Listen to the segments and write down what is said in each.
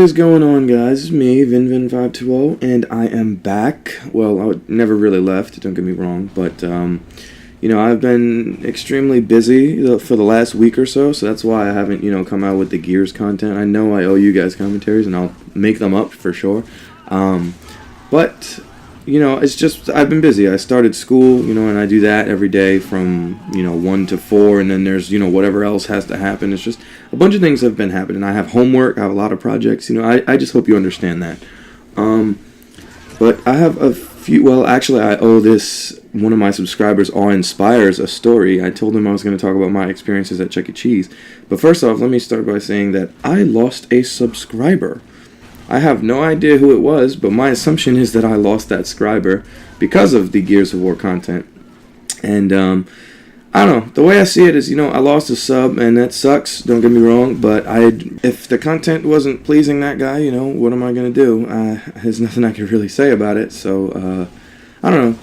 is going on, guys? It's me, VinVin520, and I am back. Well, I never really left, don't get me wrong, but, I've been extremely busy for the last week or so that's why I haven't, come out with the Gears content. I know I owe you guys commentaries, and I'll make them up for sure. But, it's just, I've been busy. I started school, and I do that every day from, 1 to 4, and then there's, whatever else has to happen. It's just a bunch of things have been happening. I have homework, I have a lot of projects, I just hope you understand that. But I have a few, well, actually, I owe this, one of my subscribers, Awe Inspires, a story. I told him I was going to talk about my experiences at Chuck E. Cheese. But first off, let me start by saying that I lost a subscriber. I have no idea who it was, but my assumption is that I lost that subscriber because of the Gears of War content. And, I don't know. The way I see it is, I lost a sub, and that sucks, don't get me wrong, but if the content wasn't pleasing that guy, what am I going to do? There's nothing I can really say about it, so, I don't know.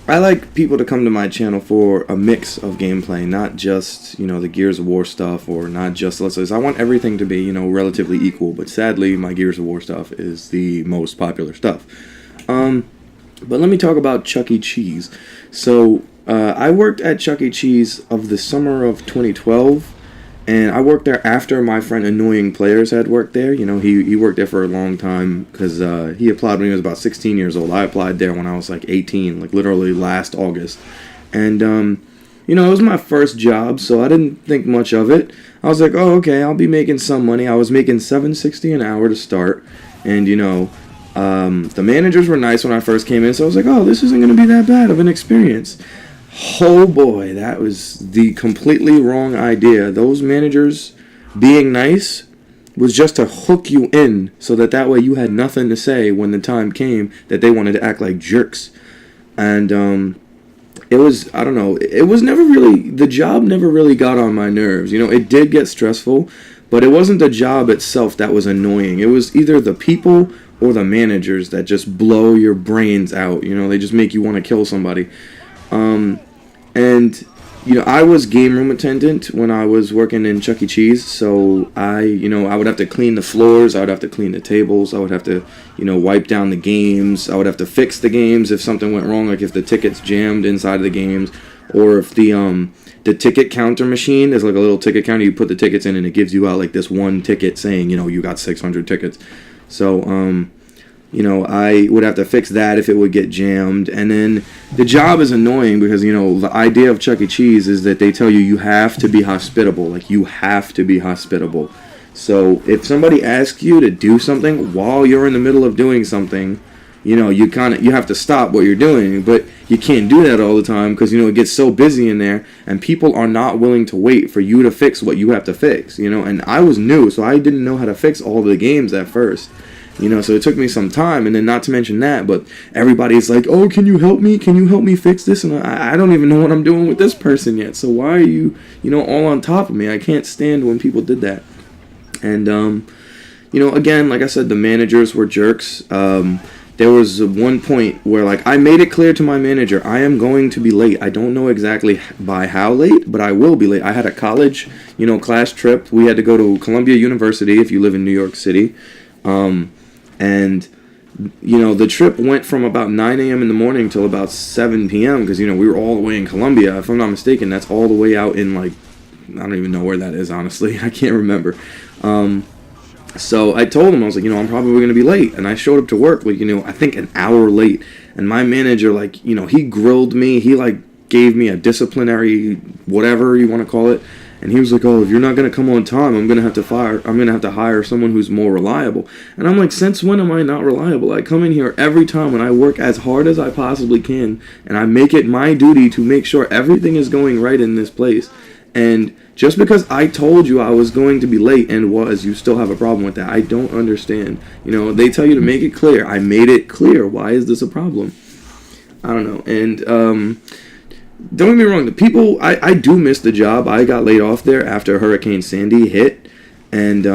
I like people to come to my channel for a mix of gameplay, not just, the Gears of War stuff, or not just, let's say, I want everything to be, relatively equal, but sadly, my Gears of War stuff is the most popular stuff. But let me talk about Chuck E. Cheese. So, I worked at Chuck E. Cheese of the summer of 2012, and I worked there after my friend Annoying Players had worked there. He worked there for a long time because he applied when he was about 16 years old. I applied there when I was like 18, like literally last August. And, it was my first job, so I didn't think much of it. I was like, oh, okay, I'll be making some money. I was making $7.60 an hour to start, and, the managers were nice when I first came in, so I was like, oh, this isn't going to be that bad of an experience. Oh boy, that was the completely wrong idea. Those managers being nice was just to hook you in so that way you had nothing to say when the time came that they wanted to act like jerks. And it was, I don't know, it was never really, the job never really got on my nerves. It did get stressful, but it wasn't the job itself that was annoying. It was either the people or the managers that just blow your brains out. They just make you want to kill somebody. And, I was game room attendant when I was working in Chuck E. Cheese, so I would have to clean the floors, I would have to clean the tables, I would have to, wipe down the games, I would have to fix the games if something went wrong, like if the tickets jammed inside of the games, or if the ticket counter machine, there's like a little ticket counter, you put the tickets in and it gives you out like this one ticket saying, you got 600 tickets. So, I would have to fix that if it would get jammed. And then the job is annoying because, the idea of Chuck E. Cheese is that they tell you have to be hospitable. Like, you have to be hospitable. So if somebody asks you to do something while you're in the middle of doing something, you have to stop what you're doing. But you can't do that all the time because, it gets so busy in there and people are not willing to wait for you to fix what you have to fix, And I was new, so I didn't know how to fix all the games at first. So it took me some time, and then not to mention that, but everybody's like, oh, can you help me? Can you help me fix this? And I don't even know what I'm doing with this person yet, so why are you, all on top of me? I can't stand when people did that. And, again, like I said, the managers were jerks. There was one point where, like, I made it clear to my manager, I am going to be late. I don't know exactly by how late, but I will be late. I had a college, class trip. We had to go to Columbia University if you live in New York City. And, the trip went from about 9 a.m. in the morning till about 7 p.m. because, we were all the way in Columbia. If I'm not mistaken, that's all the way out in, like, I don't even know where that is, honestly. I can't remember. So I told him, I was like, I'm probably going to be late. And I showed up to work, like, I think an hour late. And my manager, like, he grilled me. He, like, gave me a disciplinary, whatever you want to call it. And he was like, oh, if you're not going to come on time, I'm going to have to hire someone who's more reliable. And I'm like, since when am I not reliable? I come in here every time and I work as hard as I possibly can. And I make it my duty to make sure everything is going right in this place. And just because I told you I was going to be late and you still have a problem with that. I don't understand. They tell you to make it clear. I made it clear. Why is this a problem? I don't know. And, don't get me wrong, the people, I do miss the job. I got laid off there after Hurricane Sandy hit, and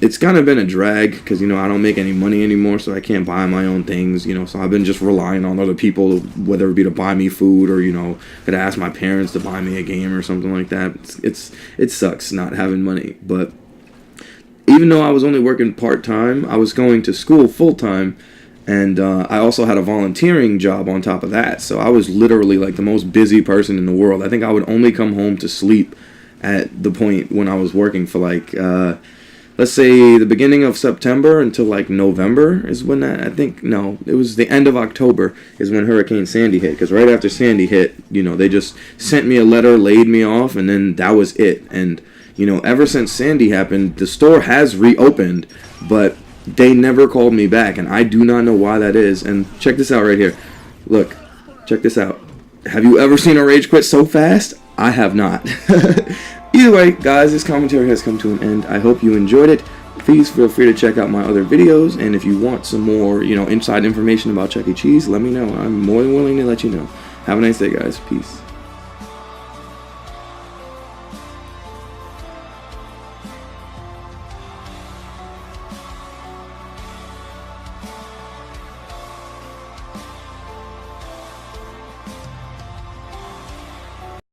it's kind of been a drag because, I don't make any money anymore, so I can't buy my own things, so I've been just relying on other people, whether it be to buy me food or, could ask my parents to buy me a game or something like that. It sucks not having money, but even though I was only working part-time, I was going to school full-time, and I also had a volunteering job on top of that. So I was literally like the most busy person in the world. I think I would only come home to sleep at the point when I was working for like, let's say the beginning of September until like November is when that, I think, no, it was the end of October is when Hurricane Sandy hit. Because right after Sandy hit, you know, they just sent me a letter, laid me off, and then that was it. And, you know, ever since Sandy happened, the store has reopened, but they never called me back, and I do not know why that is. And check this out right here. Look, check this out. Have you ever seen a rage quit so fast? I have not. Either way, guys, this commentary has come to an end. I hope you enjoyed it. Please feel free to check out my other videos, and if you want some more, you know, inside information about Chuck E. Cheese, let me know. I'm more than willing to let you know. Have a nice day, guys. Peace.